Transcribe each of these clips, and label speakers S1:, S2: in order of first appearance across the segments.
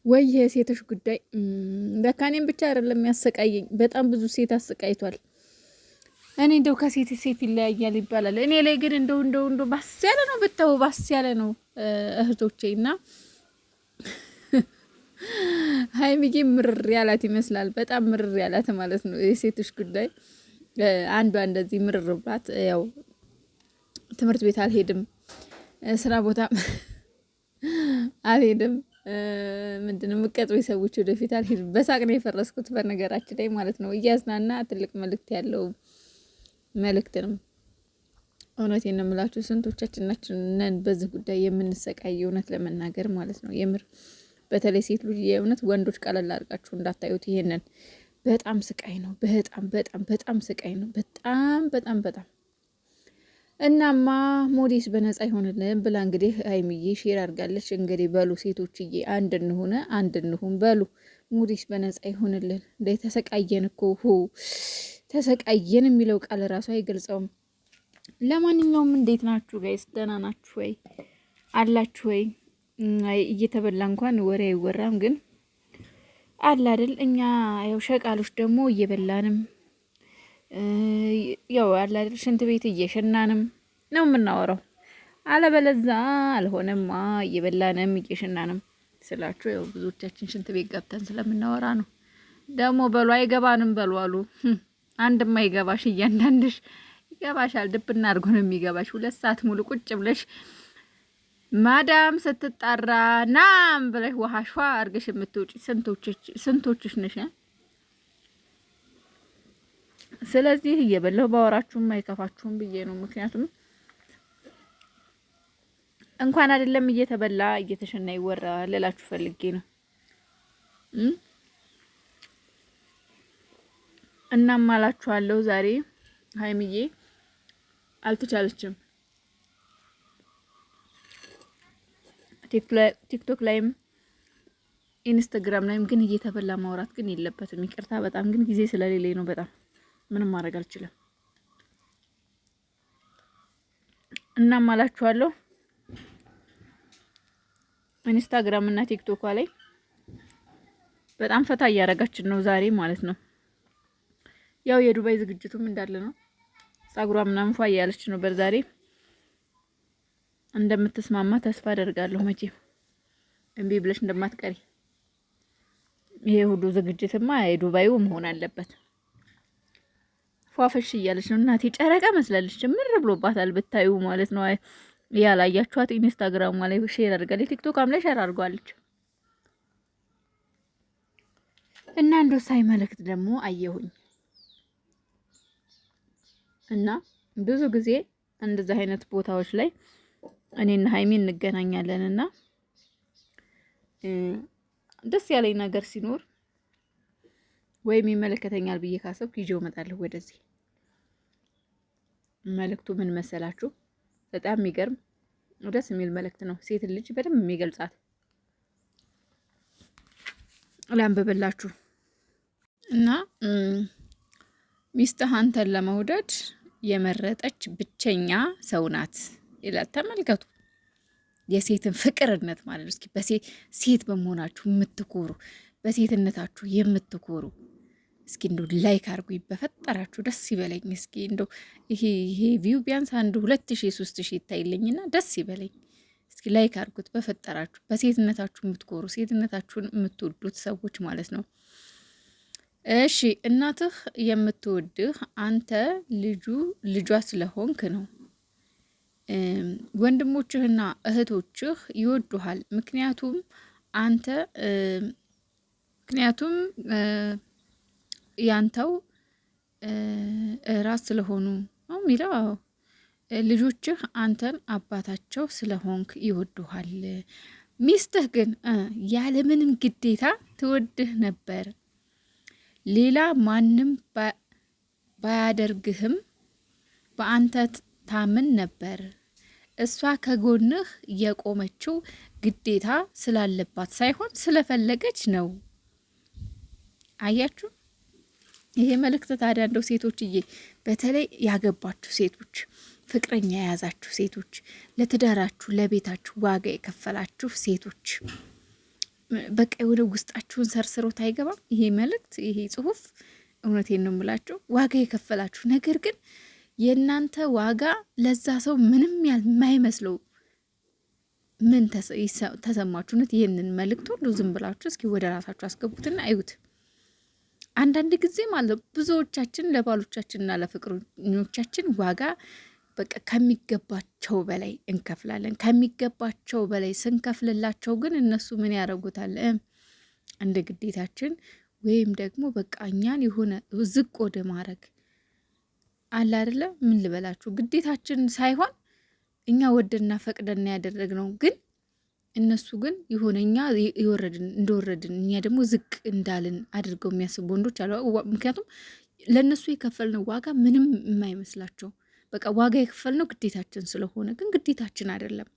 S1: ወይ የሴቶች ጉዳይ በካኔም ብቻ አይደለም ያሰቃየኝ፣ በጣም ብዙ ሴት አሰቃይቷል። እኔ እንደው ከሴት ሴት ይለያያል ይባላል። እኔ ላይ ግን እንደው ባስ ያለ ነው ብታው ባስ ያለ ነው እህቶቼ። እና ሀይሚዬ ምርር ያላት ይመስላል፣ በጣም ምርር ያላት ማለት ነው የሴቶች ጉዳይ። አንዷ እንደዚህ ምርር ብላት ያው ትምህርት ቤት አልሄድም፣ ስራ ቦታ አልሄድም፣ ምንድነው የምትቀጥሩኝ ሰዎች ወደፊት አልሄድም። በሳቅ ነው የፈረስኩት በነገራችን ላይ ማለት ነው። እያዝናና ትልቅ መልእክት ያለው መልእክት ነው። እውነቴን ነው የምላችሁ፣ ስንቶቻችን ነን በዚህ ጉዳይ የምንሰቃይ እውነት ለመናገር ማለት ነው። የምር በተለይ ሴት ልጅ የእውነት ወንዶች ቀለል አድርጋችሁ እንዳታዩት። ይሄንን በጣም ስቃይ ነው። በጣም በጣም በጣም ስቃይ ነው። በጣም በጣም በጣም እናማ ሞዴስ በነጻ ይሆንልን ብላ እንግዲህ ሀይሚዬ ሼር አድርጋለች። እንግዲህ በሉ ሴቶችዬ አንድ እንሁን በሉ። ሞዴስ በነጻ ይሆንልን። እንደ ተሰቃየን እኮ ተሰቃየን የሚለው ቃል ራሱ አይገልጸውም። ለማንኛውም እንዴት ናችሁ ጋይስ? ደህና ናችሁ ወይ? አላችሁ ወይ? እየተበላ እንኳን ወሬ አይወራም፣ ግን አለ አይደል? እኛ ያው ሸቃሎች ደግሞ እየበላንም ያው አለ አይደል? ሽንት ቤት እየሸናንም ነው የምናወራው። አለበለዛ አልሆነማ እየበላንም እየሸናንም ስላችሁ ያው ብዙዎቻችን ሽንት ቤት ገብተን ስለምናወራ ነው። ደግሞ በሉ አይገባንም በሉ አሉ። አንድማ ይገባሽ፣ እያንዳንድሽ ይገባሻል። ድብና አድርጎ ነው የሚገባሽ። 2 ሰዓት ሙሉ ቁጭ ብለሽ ማዳም ስትጣራ ናም ብለሽ ውሃሿ አድርገሽ የምትውጪ ስንቶችሽ ነሽ? ስለዚህ እየበላሁ ባወራችሁም አይከፋችሁም ብዬ ነው። ምክንያቱም እንኳን አይደለም እየተበላ እየተሸና ይወራል ልላችሁ ፈልጌ ነው። እናም አላችኋለሁ ዛሬ ሀይሚዬ አልተቻለችም። ቲክቶክ ላይም ኢንስታግራም ላይም ግን እየተበላ ማውራት ግን የለበትም። ይቅርታ በጣም ግን ጊዜ ስለሌለኝ ነው። በጣም ምንም ማድረግ አልችልም። እናም አላችኋለሁ ኢንስታግራም እና ቲክቶክ ላይ በጣም ፈታ እያረጋችን ነው ዛሬ ማለት ነው። ያው የዱባይ ዝግጅቱም እንዳለ ነው። ጸጉሯ ምናምን ፏ እያለች ነው። በዛሬ እንደምትስማማ ተስፋ አደርጋለሁ። መቼም እምቢ ብለሽ እንደማትቀሪ። ይሄ ሁሉ ዝግጅትማ የዱባዩ መሆን አለበት። ፏፈሽ እያለች ነው። እናቴ ጨረቃ መስላለች። ምን ብሎባታል ብታዩ ማለት ነው። ያላያችኋት ኢንስታግራም ላይ ሼር አድርጋለች፣ ቲክቶክም ላይ ሼር አድርጓለች። እና እንደው ሳይ መልእክት ደግሞ አየሁኝ እና ብዙ ጊዜ እንደዚህ አይነት ቦታዎች ላይ እኔና ሀይሚ እንገናኛለን እና ደስ ያለኝ ነገር ሲኖር ወይም ይመለከተኛል ብዬ ካሰብኩ ይዤው እመጣለሁ ወደዚህ። መልእክቱ ምን መሰላችሁ? በጣም የሚገርም ደስ የሚል መልእክት ነው። ሴት ልጅ በደንብ የሚገልጻት ላንብብላችሁ እና ሚስትህ አንተን ለመውደድ የመረጠች ብቸኛ ሰው ናት ይላል። ተመልከቱ፣ የሴትን ፍቅርነት ማለት ነው። እስኪ ሴት በመሆናችሁ የምትኮሩ፣ በሴትነታችሁ የምትኮሩ እስኪ እንደው ላይክ አድርጉኝ በፈጠራችሁ፣ ደስ ይበለኝ። እስኪ እንደው ይሄ ቪው ቢያንስ 2000 3000 ይታይልኝና ደስ ይበለኝ። እስኪ ላይክ አድርጉት በፈጠራችሁ። በሴትነታችሁ የምትኮሩ፣ ሴትነታችሁን የምትወዱት ሰዎች ማለት ነው። እሺ እናትህ የምትወድህ አንተ ልጇ ስለሆንክ ነው። ወንድሞችህና እህቶችህ ይወዱሃል ምክንያቱም ያንተው ራስ ስለሆኑ ነው የሚለው። ልጆችህ አንተን አባታቸው ስለሆንክ ይወዱሃል። ሚስትህ ግን ያለምንም ግዴታ ትወድህ ነበር። ሌላ ማንም ባያደርግህም በአንተ ታምን ነበር። እሷ ከጎንህ የቆመችው ግዴታ ስላለባት ሳይሆን ስለፈለገች ነው። አያችሁ? ይሄ መልእክት ታዲያ እንደው ሴቶችዬ፣ በተለይ ያገባችሁ ሴቶች፣ ፍቅረኛ የያዛችሁ ሴቶች፣ ለትዳራችሁ ለቤታችሁ ዋጋ የከፈላችሁ ሴቶች በቃ ወደ ውስጣችሁን ሰርስሮት አይገባም ይሄ መልእክት፣ ይሄ ጽሁፍ። እውነቴን ነው የምላችሁ፣ ዋጋ የከፈላችሁ ነገር ግን የእናንተ ዋጋ ለዛ ሰው ምንም የማይመስለው ምን ተሰማችሁ? እውነት ይህንን መልእክት ሁሉ ዝም ብላችሁ እስኪ ወደ ራሳችሁ አስገቡትና አዩት። አንዳንድ ጊዜ ማለት ብዙዎቻችን ለባሎቻችንና ለፍቅረኞቻችን ዋጋ በቃ ከሚገባቸው በላይ እንከፍላለን። ከሚገባቸው በላይ ስንከፍልላቸው ግን እነሱ ምን ያደርጉታል? እንደ ግዴታችን ወይም ደግሞ በቃ እኛን የሆነ ዝቅ ወደ ማድረግ አለ አይደለ? ምን ልበላችሁ፣ ግዴታችን ሳይሆን እኛ ወደና ፈቅደና ያደረግነው ግን እነሱ ግን የሆነ እኛ እንደወረድን እኛ ደግሞ ዝቅ እንዳልን አድርገው የሚያስቡ ወንዶች አሉ። ምክንያቱም ለእነሱ የከፈልነው ዋጋ ምንም የማይመስላቸው በቃ ዋጋ የከፈልነው ግዴታችን ስለሆነ ግን ግዴታችን አይደለም።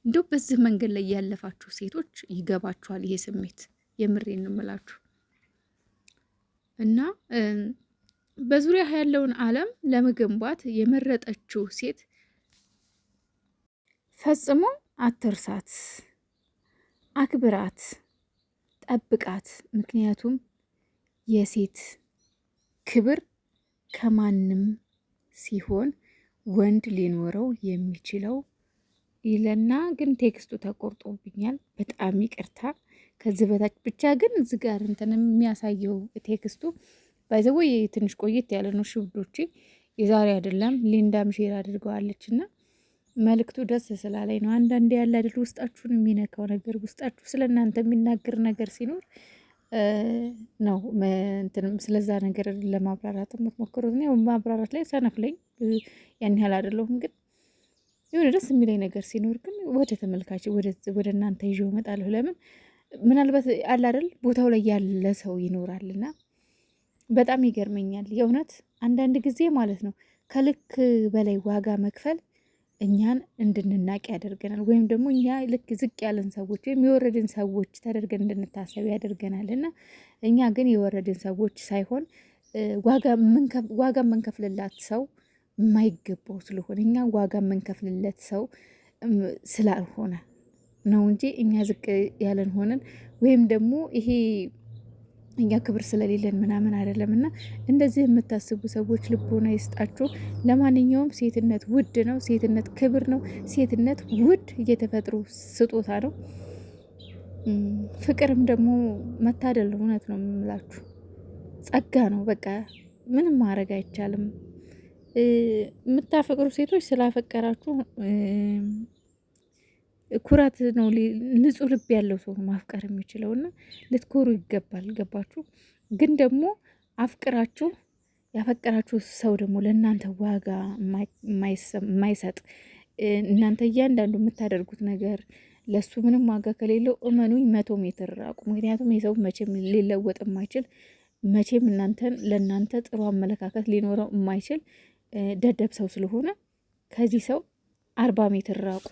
S1: እንዲሁ በዚህ መንገድ ላይ ያለፋችሁ ሴቶች ይገባችኋል ይሄ ስሜት። የምሬን እንምላችሁ እና በዙሪያ ያለውን ዓለም ለመገንባት የመረጠችው ሴት ፈጽሞ አትርሳት፣ አክብራት፣ ጠብቃት። ምክንያቱም የሴት ክብር ከማንም ሲሆን ወንድ ሊኖረው የሚችለው ይለና ግን ቴክስቱ ተቆርጦብኛል። በጣም ይቅርታ። ከዚህ በታች ብቻ ግን እዚህ ጋር እንትን የሚያሳየው ቴክስቱ ባይዘው ትንሽ ቆየት ያለ ነው። ሽብዶቼ የዛሬ አይደለም ሊንዳም ሼር አድርገዋለች እና መልእክቱ ደስ ስላለኝ ነው። አንዳንዴ ያለ አይደል ውስጣችሁን የሚነካው ነገር ውስጣችሁ ስለ እናንተ የሚናገር ነገር ሲኖር ነው እንትንም ስለዛ ነገር ለማብራራት የምትሞክሩት። ነው ማብራራት ላይ ሰነፍ ላይ ያን ያህል አይደለሁም፣ ግን የሆነ ደስ የሚለኝ ነገር ሲኖር ግን ወደ ተመልካች ወደ እናንተ ይዤው እመጣለሁ። ለምን ምናልባት አለ አይደል ቦታው ላይ ያለ ሰው ይኖራልና በጣም ይገርመኛል የእውነት አንዳንድ ጊዜ ማለት ነው። ከልክ በላይ ዋጋ መክፈል እኛን እንድንናቅ ያደርገናል፣ ወይም ደግሞ እኛ ልክ ዝቅ ያለን ሰዎች ወይም የወረድን ሰዎች ተደርገን እንድንታሰብ ያደርገናል። እና እኛ ግን የወረድን ሰዎች ሳይሆን ዋጋ የምንከፍልላት ሰው የማይገባው ስለሆነ እኛ ዋጋ የምንከፍልለት ሰው ስላልሆነ ነው እንጂ እኛ ዝቅ ያለን ሆነን ወይም ደግሞ ይሄ እኛ ክብር ስለሌለን ምናምን አይደለም። እና እንደዚህ የምታስቡ ሰዎች ልቦና ይስጣችሁ። ለማንኛውም ሴትነት ውድ ነው። ሴትነት ክብር ነው። ሴትነት ውድ የተፈጥሮ ስጦታ ነው። ፍቅርም ደግሞ መታደል ነው። እውነት ነው የምላችሁ፣ ጸጋ ነው። በቃ ምንም ማድረግ አይቻልም። የምታፈቅሩ ሴቶች ስላፈቀራችሁ ኩራት ነው። ንጹህ ልብ ያለው ሰው ማፍቀር የሚችለው እና ልትኮሩ ይገባል። ገባችሁ? ግን ደግሞ አፍቅራችሁ ያፈቀራችሁ ሰው ደግሞ ለእናንተ ዋጋ የማይሰጥ እናንተ እያንዳንዱ የምታደርጉት ነገር ለሱ ምንም ዋጋ ከሌለው እመኑኝ 100 ሜትር ራቁ። ምክንያቱም የሰው መቼም ሊለወጥ የማይችል መቼም ለእናንተ ጥሩ አመለካከት ሊኖረው የማይችል ደደብ ሰው ስለሆነ ከዚህ ሰው 40 ሜትር ራቁ።